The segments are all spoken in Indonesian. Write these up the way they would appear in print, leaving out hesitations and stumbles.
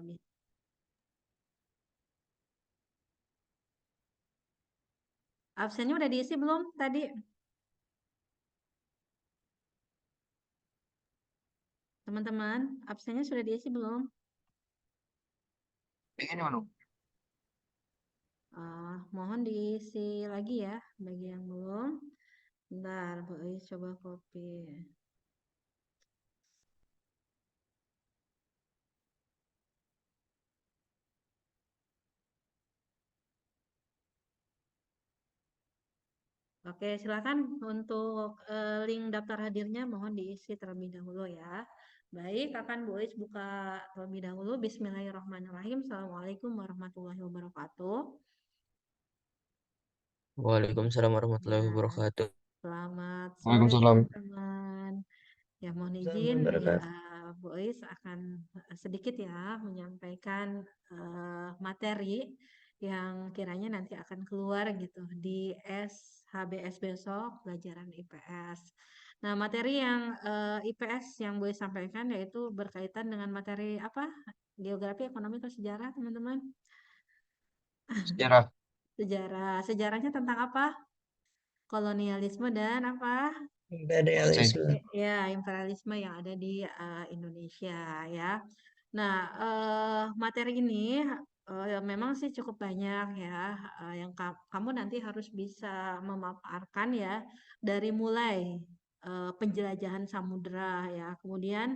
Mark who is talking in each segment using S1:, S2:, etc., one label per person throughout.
S1: lebih. Absennya udah diisi belum tadi? Teman-teman, absennya sudah diisi belum?
S2: Ini mana?
S1: Mohon diisi lagi ya, bagi yang belum. Bentar, Bu Ais coba copy. Oke, silakan untuk link daftar hadirnya mohon diisi terlebih dahulu ya. Baik, akan Bu Ais buka terlebih dahulu. Bismillahirrahmanirrahim. Assalamualaikum warahmatullahi wabarakatuh.
S2: Waalaikumsalam warahmatullahi
S1: Ya,
S2: wabarakatuh.
S1: selamat sore
S2: Waalaikumsalam.
S1: teman-teman. Ya, mohon izin ya, Bu Ais akan sedikit ya menyampaikan materi yang kiranya nanti akan keluar gitu di HBS besok pelajaran IPS. Nah, materi yang IPS yang Bu Ais sampaikan yaitu berkaitan dengan materi apa? Geografi, ekonomi, atau sejarah, teman-teman?
S2: Sejarah.
S1: Sejarah. Sejarahnya tentang apa? Kolonialisme dan apa?
S2: Imperialisme.
S1: Ya, imperialisme yang ada di Indonesia ya. Nah, materi ini memang sih cukup banyak ya, yang kamu nanti harus bisa memaparkan ya dari mulai penjelajahan samudera ya, kemudian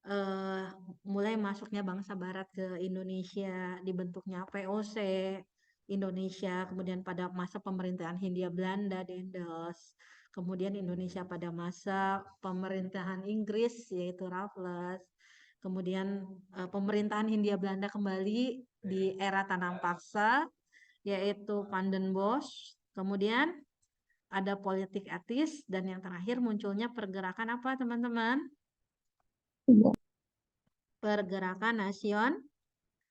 S1: eh, mulai masuknya bangsa Barat ke Indonesia, dibentuknya VOC Indonesia, kemudian pada masa pemerintahan Hindia Belanda, Dendels, kemudian Indonesia pada masa pemerintahan Inggris yaitu Raffles, kemudian pemerintahan Hindia Belanda kembali di era Tanam Paksa yaitu Van den Bosch, kemudian ada politik etis dan yang terakhir munculnya pergerakan apa teman-teman? Pergerakan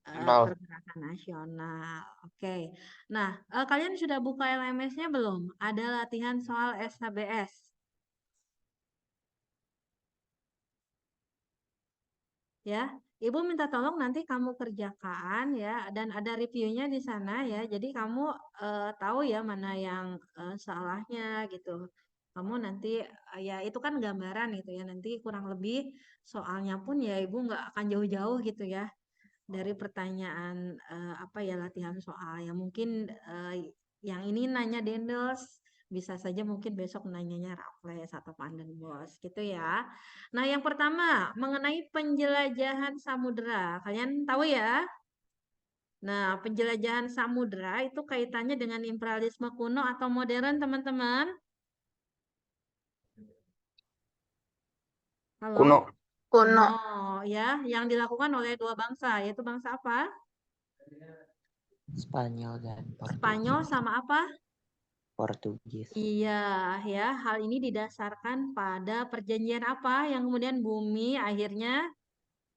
S2: Kenal.
S1: pergerakan nasional. Oke. Nah, kalian sudah buka LMS-nya belum? Ada latihan soal SHBS. Ya, Ibu minta tolong nanti kamu kerjakan ya, dan ada reviewnya di sana ya. Jadi kamu tahu ya mana yang salahnya gitu. Kamu nanti ya itu kan gambaran gitu ya. Nanti kurang lebih soalnya pun ya Ibu nggak akan jauh-jauh gitu ya dari pertanyaan apa ya latihan soal yang mungkin yang ini nanya Dendels bisa saja mungkin besok nanyanya Raffles atau Pandenbos gitu ya. Nah, yang pertama mengenai penjelajahan samudera. Kalian tahu ya? Nah, penjelajahan samudera itu kaitannya dengan imperialisme kuno atau modern, teman-teman? Halo?
S2: Kuno.
S1: Kuno, ya, yang dilakukan oleh dua bangsa, yaitu bangsa apa?
S2: Spanyol dan
S1: Spanyol
S2: Portugis.
S1: sama apa?
S2: Portugis.
S1: Iya, ya, hal ini didasarkan pada perjanjian apa yang kemudian bumi akhirnya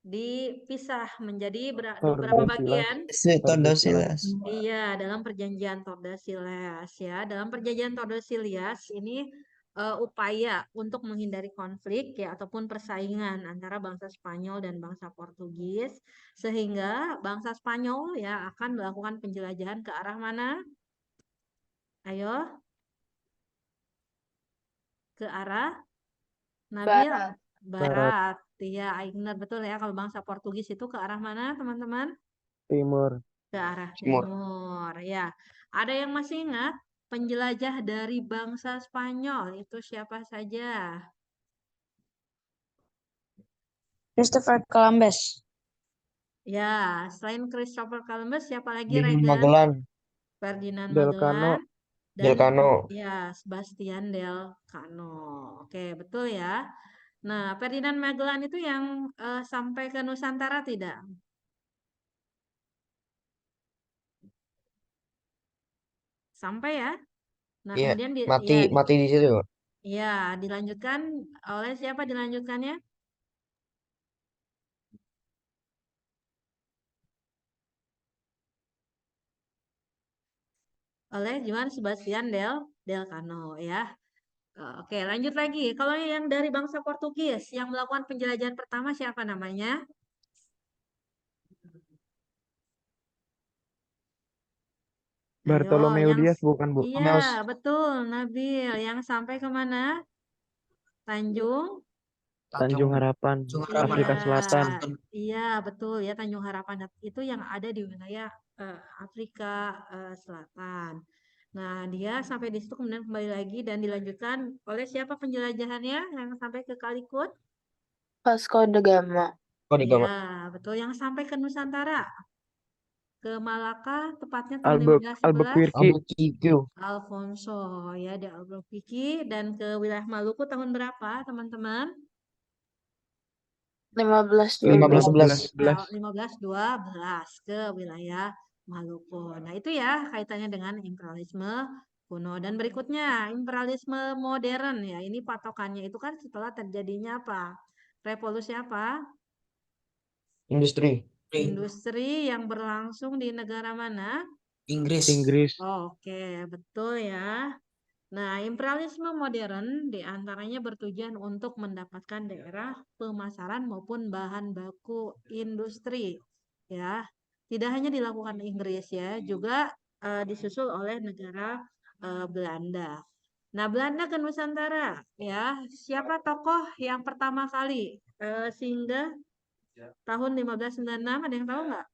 S1: dipisah menjadi beberapa bagian.
S2: Tordesillas.
S1: Iya, dalam perjanjian Tordesillas ya. Dalam perjanjian Tordesillas ini upaya untuk menghindari konflik ya ataupun persaingan antara bangsa Spanyol dan bangsa Portugis sehingga bangsa Spanyol ya akan melakukan penjelajahan ke arah mana? Ayo, ke arah Nabil Barat. Iya, Aigner betul ya. Kalau bangsa Portugis itu ke arah mana, teman-teman?
S3: Timur.
S1: Ke arah
S2: Timur.
S1: timur. Ya, ada yang masih ingat penjelajah dari bangsa Spanyol itu siapa saja?
S4: Christopher Columbus.
S1: Ya, selain Christopher Columbus, siapa lagi,
S2: Ferdinand
S1: Regan?
S2: Magellan.
S1: Ferdinand
S3: Delcano.
S1: Magellan dan
S2: Delcano.
S1: ya Sebastian Delcano. Oke, betul ya. Nah, Ferdinand Magellan itu yang sampai ke Nusantara tidak? Sampai ya. Nah,
S2: Iya,
S1: kemudian
S2: mati
S1: ya
S2: mati di situ.
S1: ya dilanjutkan oleh siapa dilanjutkannya? Oleh Johann Sebastian Delcano ya. Oke, lanjut lagi. Kalau yang dari bangsa Portugis yang melakukan penjelajahan pertama siapa namanya? Ayo,
S3: Bartolomeu
S1: yang
S3: Dias bukan, Bu?
S1: iya betul, Nabil. Yang sampai kemana? Tanjung?
S3: Tanjung Harapan, Afrika
S1: Iya,
S3: Selatan.
S1: iya betul ya, Tanjung Harapan itu yang ada di wilayah Afrika Selatan. Nah, dia sampai di situ kemudian kembali lagi dan dilanjutkan oleh siapa penjelajahannya yang sampai ke Kalikut?
S4: Vasco da Gama.
S1: Iya, betul, yang sampai ke Nusantara, ke Malaka, tepatnya tahun 1511.
S3: Albuquerque.
S1: Alfonso ya, di Albuquerque, dan ke wilayah Maluku tahun berapa, teman-teman?
S4: 1512.
S1: 1512 ke wilayah Maluku. Nah, itu ya kaitannya dengan imperialisme kuno. Dan berikutnya, imperialisme modern ya. Ini patokannya itu kan setelah terjadinya apa? Revolusi apa?
S2: Industri.
S1: Industri yang berlangsung di negara mana?
S3: Inggris.
S1: Oke, betul ya. Nah, imperialisme modern diantaranya bertujuan untuk mendapatkan daerah pemasaran maupun bahan baku industri. Ya, tidak hanya dilakukan Inggris ya, juga disusul oleh negara Belanda. Nah, Belanda ke Nusantara ya. Siapa tokoh yang pertama kali singgah tahun 1596? Ada yang tahu nggak?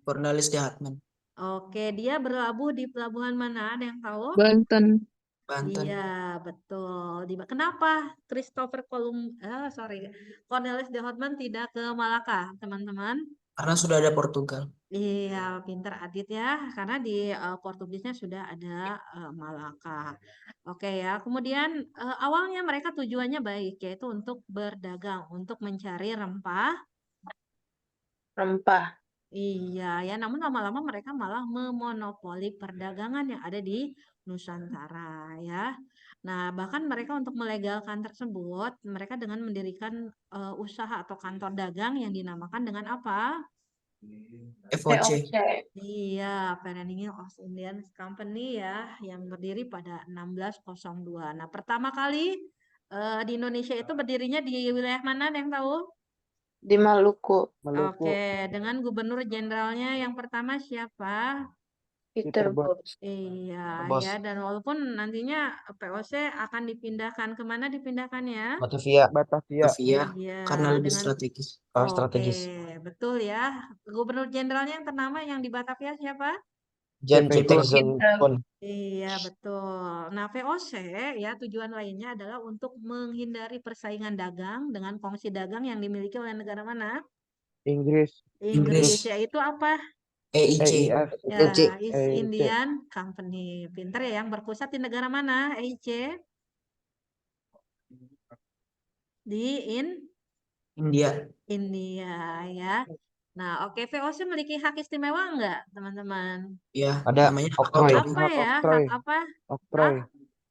S5: Cornelis de Hartmann,
S1: Oke, dia berlabuh di pelabuhan mana? Ada yang tahu?
S4: Banten.
S5: Banten.
S1: Iya, betul. Kenapa Cornelis de Houtman tidak ke Malaka, teman-teman?
S5: Karena sudah ada Portugal.
S1: Iya, pinter Adit ya, karena di Portugisnya sudah ada Malaka. Oke ya, kemudian awalnya mereka tujuannya baik, yaitu untuk berdagang, untuk mencari rempah.
S4: Rempah.
S1: Iya ya, namun lama-lama mereka malah memonopoli perdagangan yang ada di Nusantara ya. Nah, bahkan mereka untuk melegalkan tersebut, mereka dengan mendirikan usaha atau kantor dagang yang dinamakan dengan apa?
S5: FOC.
S1: Iya, Perennial East Indian Company ya, yang berdiri pada 1602. Nah, pertama kali di Indonesia itu berdirinya di wilayah mana? Ada yang tahu?
S4: Di Maluku.
S1: Oke, dengan gubernur jenderalnya yang pertama siapa?
S4: Peter
S3: Bos.
S1: Iya,
S2: Bos.
S1: ya, dan walaupun nantinya POC akan dipindahkan kemana dipindahkannya?
S2: Batavia.
S3: Batavia.
S1: Iya,
S5: Karena lebih
S1: dengan
S5: strategis.
S2: Oh,
S1: Oke,
S2: strategis.
S1: betul ya. Gubernur jenderalnya yang ternama yang di Batavia siapa?
S2: Jan
S3: Jefferson.
S2: Jefferson.
S1: Iya, betul. Nah, VOC ya tujuan lainnya adalah untuk menghindari persaingan dagang dengan kongsi dagang yang dimiliki oleh negara mana?
S3: Inggris.
S1: Inggris,
S5: Inggris.
S1: yaitu apa?
S5: EIC.
S3: EIF.
S1: Ya, East
S3: EIC.
S1: Indian Company. Pinter ya, yang berpusat di negara mana? EIC? Di
S5: India.
S1: India ya. Nah, oke, VOC memiliki hak istimewa enggak, teman-teman?
S5: Ya,
S2: Ada
S5: namanya
S2: oktroy.
S1: Apa
S3: Hak
S1: ya?
S3: oktroy.
S1: Hak apa?
S3: Oktroy.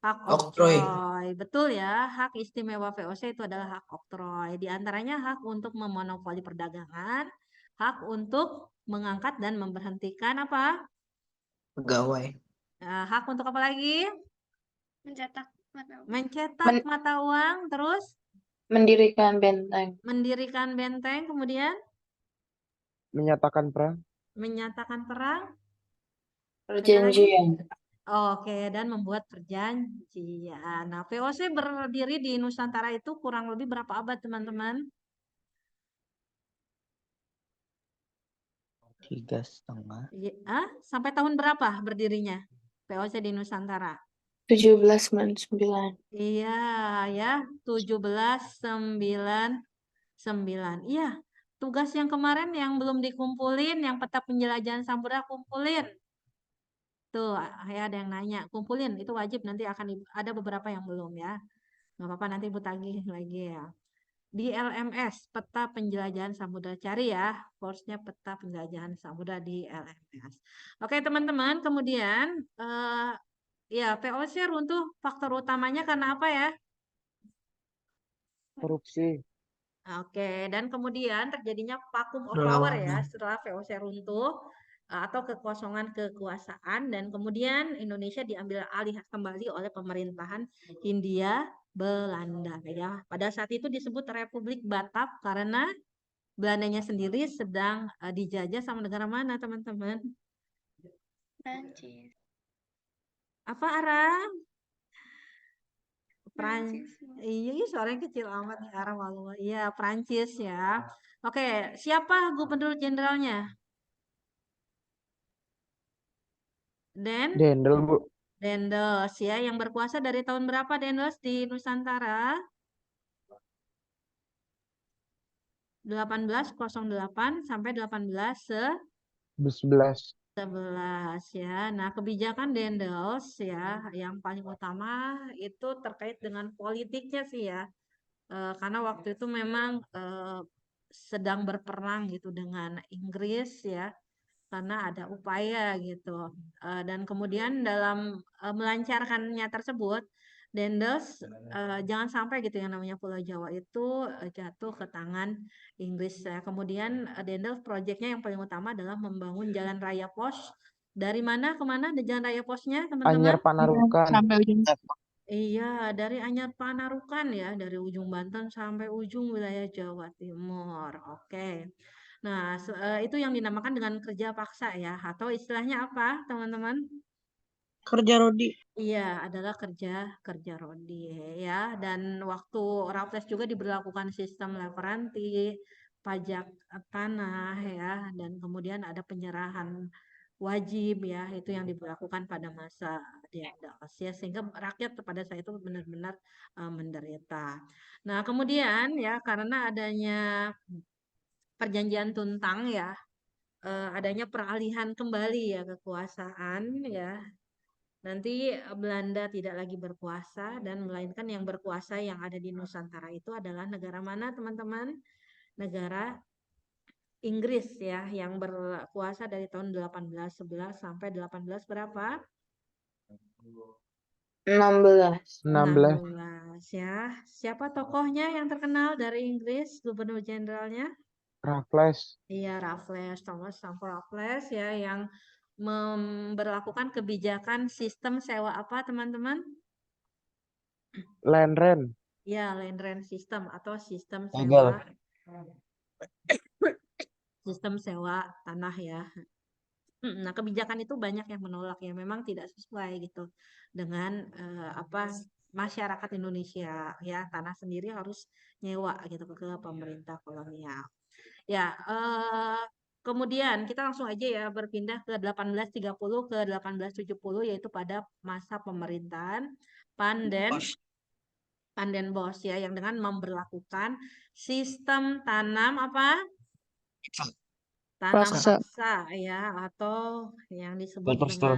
S1: Hak
S5: Oktroy.
S1: oktroy. Betul ya, hak istimewa VOC itu adalah hak oktroy. Di antaranya hak untuk memonopoli perdagangan, hak untuk mengangkat dan memberhentikan apa?
S5: Pegawai.
S1: Hak untuk apa lagi?
S4: Mencetak
S1: Mencetak mata uang, terus
S4: mendirikan benteng.
S1: mendirikan benteng, kemudian
S3: Menyatakan perang.
S1: menyatakan perang.
S4: Perjanjian.
S1: Oke, dan membuat perjanjian. Nah, VOC berdiri di Nusantara itu kurang lebih berapa abad, teman-teman?
S2: 3,5.
S1: Sampai tahun berapa berdirinya VOC di Nusantara?
S4: 1799.
S1: Iya, ya, 1799. Iya, tugas yang kemarin yang belum dikumpulin, yang peta penjelajahan Samudra kumpulin. Tuh, ya ada yang nanya, kumpulin, itu wajib nanti akan ada beberapa yang belum ya. Nggak apa-apa, nanti Ibu tagih lagi ya. Di LMS, peta penjelajahan samudra, cari ya, course-nya peta penjelajahan samudra di LMS. Oke teman-teman, kemudian ya VOC runtuh faktor utamanya karena apa ya?
S3: Korupsi.
S1: Oke, dan kemudian terjadinya vacuum of power ya setelah VOC runtuh atau kekosongan kekuasaan, dan kemudian Indonesia diambil alih kembali oleh pemerintahan Hindia Belanda ya. Pada saat itu disebut Republik Batak karena Belandanya sendiri sedang dijajah sama negara mana, teman-teman?
S4: Prancis.
S1: Apa Ara?
S4: Prancis.
S1: Iya, suaranya kecil amat nih Ara malu. Iya, Prancis ya. Oke, siapa gubernur jenderalnya?
S3: Dendel, Bu.
S1: Dendels ya, yang berkuasa dari tahun berapa Dendels di Nusantara? 1808 sampai
S3: 11.
S1: 1811 ya. Nah, kebijakan Dendels ya yang paling utama itu terkait dengan politiknya sih ya. Karena waktu itu memang sedang berperang gitu dengan Inggris ya. Karena ada upaya gitu. Dan kemudian dalam melancarkannya tersebut, Dendels jangan sampai gitu yang namanya Pulau Jawa itu jatuh ke tangan Inggris ya. Kemudian Dendels proyeknya yang paling utama adalah membangun jalan raya pos. Dari mana ke mana ada jalan raya posnya, teman-teman?
S3: Anyar Panarukan.
S4: Sampai ujung.
S1: Iya, dari Anyar Panarukan ya, dari ujung Banten sampai ujung wilayah Jawa Timur. Oke. Nah, itu yang dinamakan dengan kerja paksa ya, atau istilahnya apa, teman-teman?
S5: Kerja Rodi.
S1: Iya, adalah kerja rodi ya. Dan waktu Raffles juga diberlakukan sistem leveranti, pajak tanah ya, dan kemudian ada penyerahan wajib ya, itu yang diberlakukan pada masa Dendels ya, sehingga rakyat pada saat itu benar-benar menderita. Nah, kemudian ya karena adanya perjanjian Tuntang ya, adanya peralihan kembali ya kekuasaan ya. Nanti Belanda tidak lagi berkuasa dan melainkan yang berkuasa yang ada di Nusantara itu adalah negara mana, teman-teman? Negara Inggris ya, yang berkuasa dari tahun 1811 sampai 18 berapa?
S4: 16.
S3: 16.
S1: 16 ya. Siapa tokohnya yang terkenal dari Inggris, gubernur jenderalnya?
S3: Raffles.
S1: Iya, Raffles, Thomas Stamford Raffles ya, yang memberlakukan kebijakan sistem sewa apa, teman-teman?
S3: Land Rent.
S1: Ya, land rent system atau sistem
S2: Legal.
S1: sewa tanah ya. Nah, kebijakan itu banyak yang menolak ya, memang tidak sesuai gitu dengan apa masyarakat Indonesia ya, tanah sendiri harus nyewa gitu ke pemerintah kolonial. Ya, kemudian kita langsung aja ya berpindah ke 1830 ke 1870 yaitu pada masa pemerintahan Panden Bosch ya, yang dengan memberlakukan sistem tanam apa? Tanam paksa ya, atau yang disebut dengan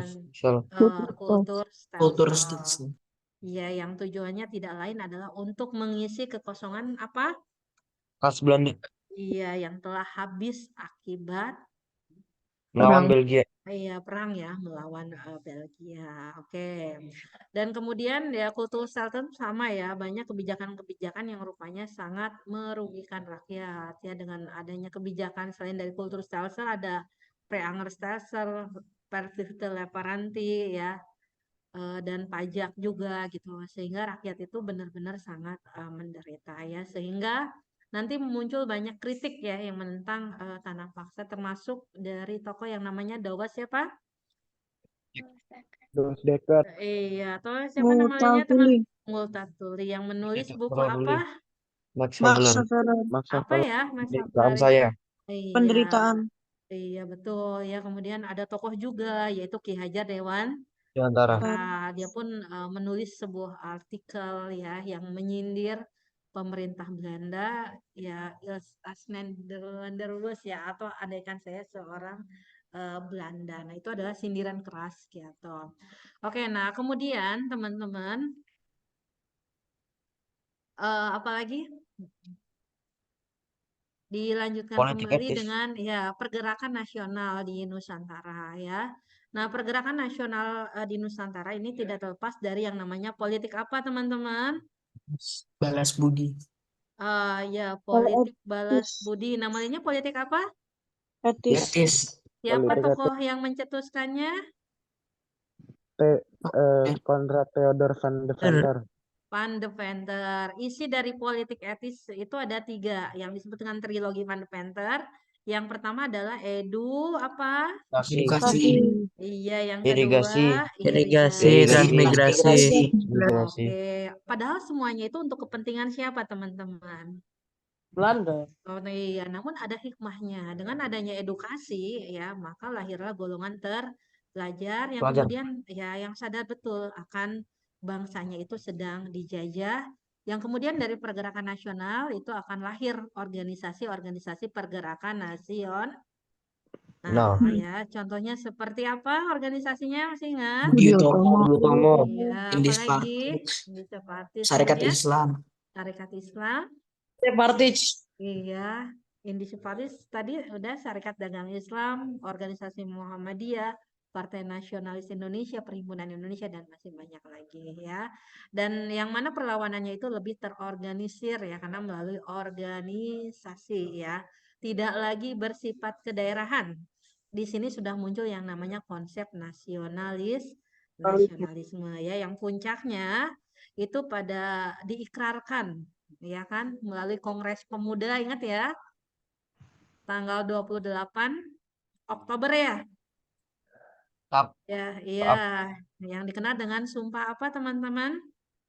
S1: kultur
S5: Kultur
S1: stelsel. Ya, yang tujuannya tidak lain adalah untuk mengisi kekosongan apa?
S2: Khas Belanda.
S1: Iya, yang telah habis akibat
S2: Melawan Belgia.
S1: perang ya melawan Belgia. Oke. Dan kemudian ya kultur Stelten sama ya, banyak kebijakan-kebijakan yang rupanya sangat merugikan rakyat ya, dengan adanya kebijakan selain dari kultur Stelten ada Pre-Angerstelsel, Pertiste Leparanti ya, dan pajak juga gitu, sehingga rakyat itu benar-benar sangat menderita ya, sehingga nanti muncul banyak kritik ya yang menentang tanah paksa, termasuk dari tokoh yang namanya Douwas siapa?
S3: Dos Dekker.
S1: Iya, atau siapa namanya teman? Multatuli yang menulis buku apa?
S2: Max
S5: Maksa
S2: Havelaar.
S3: Max
S1: Apa
S3: Havelaar.
S1: ya, Mas
S2: Penderitaan
S1: Aflari?
S2: saya.
S1: Iya,
S5: Penderitaan.
S1: iya betul ya. Kemudian ada tokoh juga yaitu Ki Hajar Dewan.
S2: Di antara.
S1: Dia pun menulis sebuah artikel ya yang menyindir pemerintah Belanda ya, Ils as Nederlanders ya, atau andaikan saya seorang Belanda. Nah, itu adalah sindiran keras gitu. Oke, nah kemudian teman-teman apalagi dilanjutkan
S2: Politik
S1: kembali
S2: etis.
S1: dengan ya pergerakan nasional di Nusantara ya. Nah, pergerakan nasional di Nusantara ini tidak terlepas dari yang namanya politik apa, teman-teman?
S5: Balas budi.
S1: Ya, politik balas budi. Namanya politik apa?
S5: Etis.
S1: Siapa
S3: Politik
S1: tokoh yang mencetuskannya?
S3: Konrad Theodor van de Venter.
S1: Van de Venter. Isi dari politik etis itu ada 3 yang disebut dengan trilogi Van de Venter. Yang pertama adalah edu apa?
S2: Edukasi.
S1: Iya, yang
S2: Irigasi.
S1: kedua
S5: Irigasi, transmigrasi.
S2: Migrasi.
S1: Oke, padahal semuanya itu untuk kepentingan siapa, teman-teman?
S5: Belanda.
S1: Oh iya, namun ada hikmahnya. Dengan adanya edukasi, ya, maka lahirlah golongan terpelajar yang
S2: Pelajar.
S1: kemudian ya yang sadar betul akan bangsanya itu sedang dijajah. Yang kemudian dari pergerakan nasional itu akan lahir organisasi-organisasi pergerakan nasional. Nah,
S2: Nah,
S1: ya, contohnya seperti apa organisasinya? Masih ingat?
S5: Budi Utomo.
S2: Budi Utomo.
S1: Iya,
S5: Indi
S1: apalagi
S5: Spartix.
S1: di Separtis.
S5: Sarekat
S1: Kemudian
S5: Islam.
S1: Syarikat Islam.
S5: Separtix.
S1: Iya, Indi Separis tadi udah Syarikat Dagang Islam, Organisasi Muhammadiyah, Partai Nasionalis Indonesia, Perhimpunan Indonesia, dan masih banyak lagi ya. Dan yang mana perlawanannya itu lebih terorganisir ya, karena melalui organisasi ya. Tidak lagi bersifat kedaerahan. Di sini sudah muncul yang namanya konsep nasionalisme ya, yang puncaknya itu pada diikrarkan ya kan melalui Kongres Pemuda, ingat ya, tanggal 28 Oktober ya.
S2: Tap.
S1: Ya, iya, yang dikenal dengan Sumpah apa, teman-teman?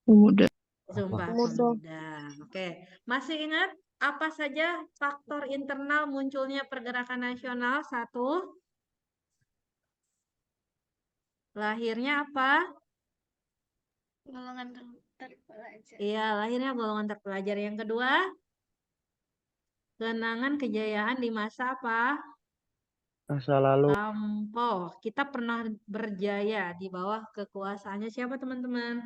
S5: Pemuda.
S1: Sumpah Pemuda. Oke, masih ingat apa saja faktor internal munculnya pergerakan nasional? Satu, lahirnya apa?
S6: Golongan terpelajar.
S1: Iya, lahirnya golongan terpelajar. Yang kedua, kenangan kejayaan di masa apa?
S3: Masa lalu.
S1: Lampau. Kita pernah berjaya di bawah kekuasaannya siapa, teman-teman?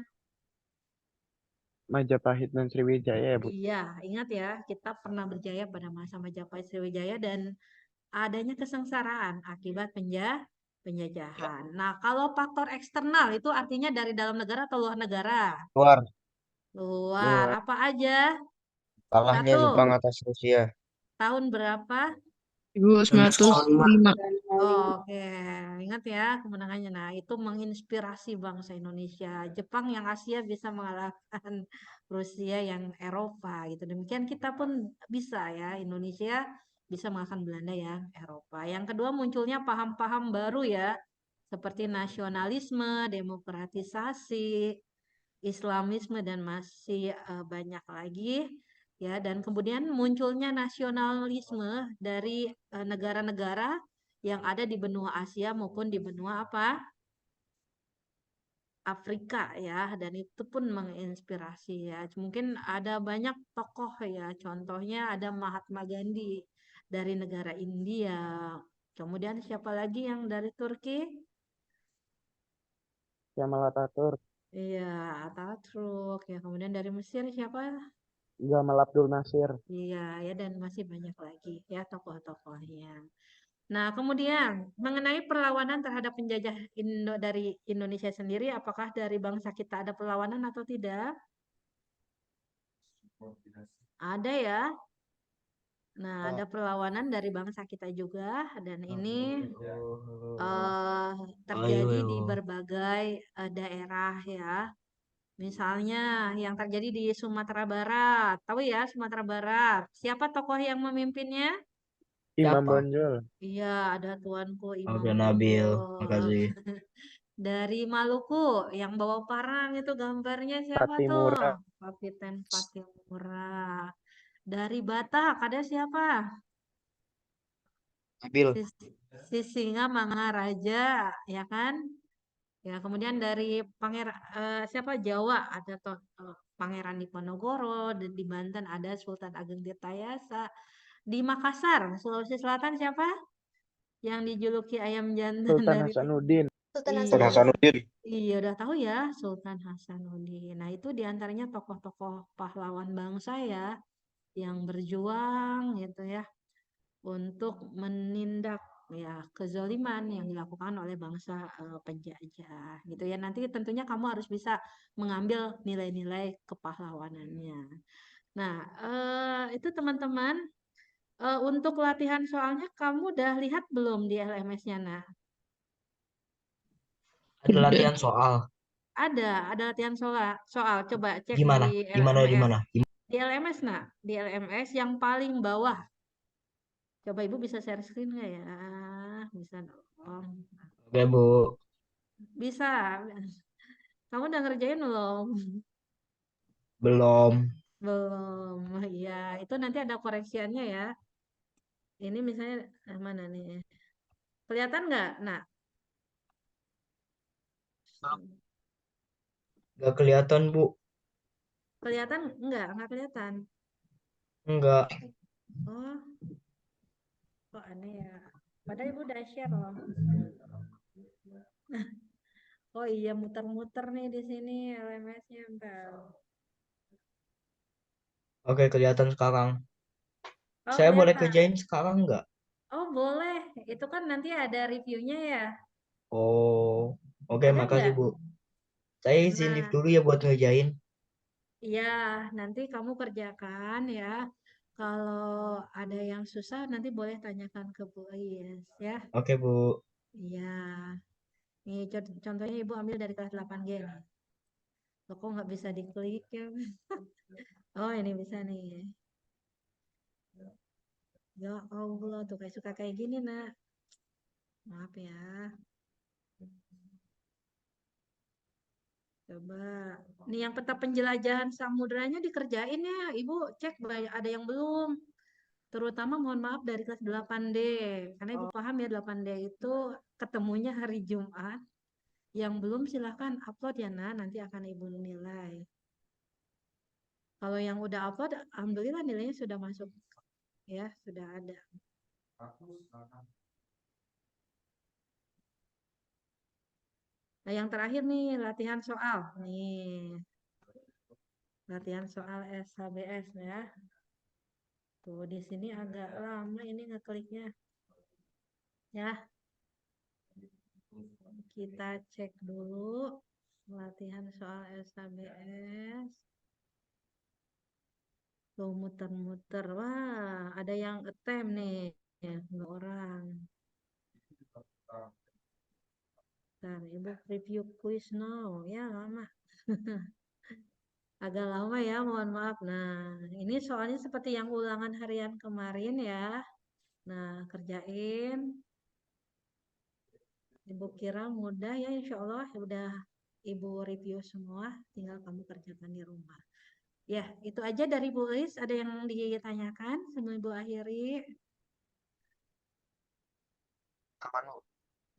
S3: Majapahit dan Sriwijaya ya, Bu.
S1: Iya, ingat ya, kita pernah berjaya pada masa Majapahit Sriwijaya dan adanya kesengsaraan akibat penjajahan. Nah, kalau faktor eksternal itu artinya dari dalam negara atau luar negara?
S2: Luar.
S1: Luar. Apa aja?
S2: Kalahnya
S1: Satu.
S2: Jepang atas Rusia.
S1: Tahun berapa?
S5: 1905.
S1: Oke, ingat ya kemenangannya. Nah, itu menginspirasi bangsa Indonesia. Jepang yang Asia bisa mengalahkan Rusia yang Eropa gitu. Demikian kita pun bisa ya, Indonesia bisa mengalahkan Belanda yang Eropa. Yang kedua munculnya paham-paham baru ya, seperti nasionalisme, demokratisasi, Islamisme dan masih banyak lagi ya, dan kemudian munculnya nasionalisme dari negara-negara yang ada di benua Asia maupun di benua apa? Afrika ya, dan itu pun menginspirasi ya. Mungkin ada banyak tokoh ya, contohnya ada Mahatma Gandhi dari negara India. Kemudian siapa lagi yang dari Turki?
S3: Kemal Atatürk.
S1: Iya, Ataturk ya. Kemudian dari Mesir siapa?
S3: Gamal Abdul Nasir.
S1: Iya, ya, dan masih banyak lagi ya tokoh-tokohnya. Nah, kemudian mengenai perlawanan terhadap penjajah dari Indonesia sendiri, apakah dari bangsa kita ada perlawanan atau tidak? Ada ya. Nah, ada perlawanan dari bangsa kita juga, dan ini terjadi di berbagai daerah ya. Misalnya yang terjadi di Sumatera Barat. Tahu ya Sumatera Barat? Siapa tokoh yang memimpinnya?
S3: Imam
S5: Siapa?
S3: Bonjol.
S1: Iya, ada tuanku Imam
S5: Udah Nabil.
S1: Bonjol.
S5: Makasih.
S1: Dari Maluku yang bawa parang itu gambarnya siapa
S3: Patimura.
S1: tuh? Kapiten Patimura. Dari Batak ada siapa?
S2: Nabil.
S1: Sisinga Mangaraja, ya kan? Ya, kemudian dari siapa, Jawa ada Pangeran Diponegoro, dan di Banten ada Sultan Ageng Tirtayasa. Di Makassar, Sulawesi Selatan siapa? Yang dijuluki ayam jantan
S3: Sultan
S1: dari
S3: Hasanuddin.
S6: Sultan
S1: Iya.
S6: Hasanuddin.
S2: Hasanuddin.
S1: Iya, udah tahu ya Sultan Hasanuddin. Nah, itu diantaranya tokoh-tokoh pahlawan bangsa ya, yang berjuang gitu ya untuk menindak ya kezaliman yang dilakukan oleh bangsa penjajah gitu ya. Nanti tentunya kamu harus bisa mengambil nilai-nilai kepahlawanannya. Nah, itu teman-teman, untuk latihan soalnya kamu udah lihat belum di LMS-nya? Nah,
S5: Ada latihan soal.
S1: ada latihan soal. Coba cek
S5: Gimana?
S1: di
S5: Gimana?
S1: LMS.
S5: Gimana?
S1: Di LMS, nah, di LMS yang paling bawah. Coba Ibu bisa share screen nggak ya? Bisa dong.
S5: Oke, Bu.
S1: Bisa. Kamu udah ngerjain belum?
S5: Belum.
S1: Belum. Iya, itu nanti ada koreksiannya ya. Ini misalnya mana nih? Kelihatan nggak? Nah,
S5: Gak kelihatan, Bu.
S1: kelihatan nggak? Nggak kelihatan.
S5: Enggak.
S1: Oh, kok aneh ya. Padahal Ibu udah share loh. Oh iya, muter-muter nih di sini LMS-nya, Mbak.
S5: Oke, kelihatan sekarang.
S1: Oh,
S5: Saya boleh
S1: kelihatan.
S5: kerjain sekarang nggak?
S1: Oh, boleh. Itu kan nanti ada reviewnya ya.
S5: Oh, oke,
S1: Ada
S5: makasih,
S1: nggak?
S5: Bu. Saya izin lift
S1: Nah,
S5: dulu ya buat ngerjain.
S1: iya, nanti kamu kerjakan ya. Kalau ada yang susah, nanti boleh tanyakan ke Bu Iis ya.
S5: Oke, Bu.
S1: Iya. Nih, contohnya Ibu ambil dari kelas 8G nih. Loh, kok nggak bisa diklik ya? Oh, ini bisa nih. Ya Allah, tuh kayak suka kayak gini, nak. Maaf ya. Coba. Nih yang peta penjelajahan samudranya dikerjain ya. Ibu cek ada yang belum. Terutama mohon maaf dari kelas 8D. Karena Ibu paham ya 8D itu ketemunya hari Jumat. Yang belum silahkan upload ya, nah. Nanti akan Ibu nilai. Kalau yang udah upload, alhamdulillah nilainya sudah masuk. Ya, sudah ada. Nah, yang terakhir nih, latihan soal. Nih, latihan soal SHBS ya. Tuh, di sini agak lama ini ngekliknya. Ya, kita cek dulu latihan soal SHBS. Tuh, muter-muter. Wah, ada yang attempt nih. Ya, 2 orang. Bentar, Ibu review quiz now. Ya, lama. Agak lama ya, mohon maaf. Nah, ini soalnya seperti yang ulangan harian kemarin ya. Nah, kerjain. Ibu kira mudah ya, insya Allah udah Ibu review semua, tinggal kamu kerjakan di rumah. Ya, itu aja dari Bu Is. Ada yang ditanyakan sebelum Ibu akhiri?
S2: Aman, Bu.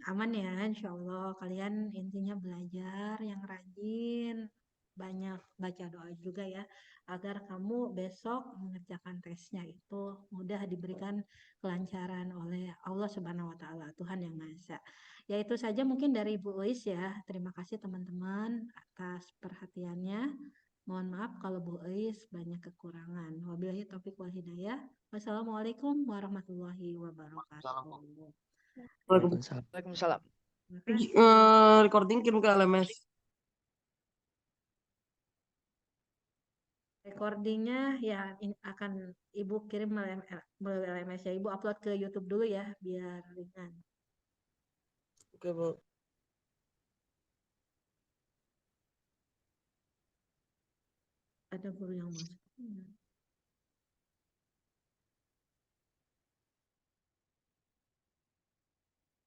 S1: Aman ya, insya Allah. Kalian intinya belajar yang rajin, banyak baca doa juga ya, agar kamu besok mengerjakan tesnya itu mudah diberikan kelancaran oleh Allah Subhanahu wa Ta'ala, Tuhan yang Maha Esa. Ya itu saja mungkin dari Bu Uis ya. Terima kasih teman-teman atas perhatiannya. Mohon maaf kalau Bu Uis banyak kekurangan. Wabillahi taufiq wal hidayah. Wassalamualaikum warahmatullahi
S2: Salam, Bu.
S1: wabarakatuh.
S2: Waalaikumsalam.
S5: Waalaikumsalam.
S1: Terima kasih.
S5: Recording kirim ke LMS.
S1: Recordingnya ya akan Ibu kirim melalui LMS ya. Ibu upload ke YouTube dulu ya biar ringan.
S5: Oke, Bu.
S1: Ada guru yang masuk.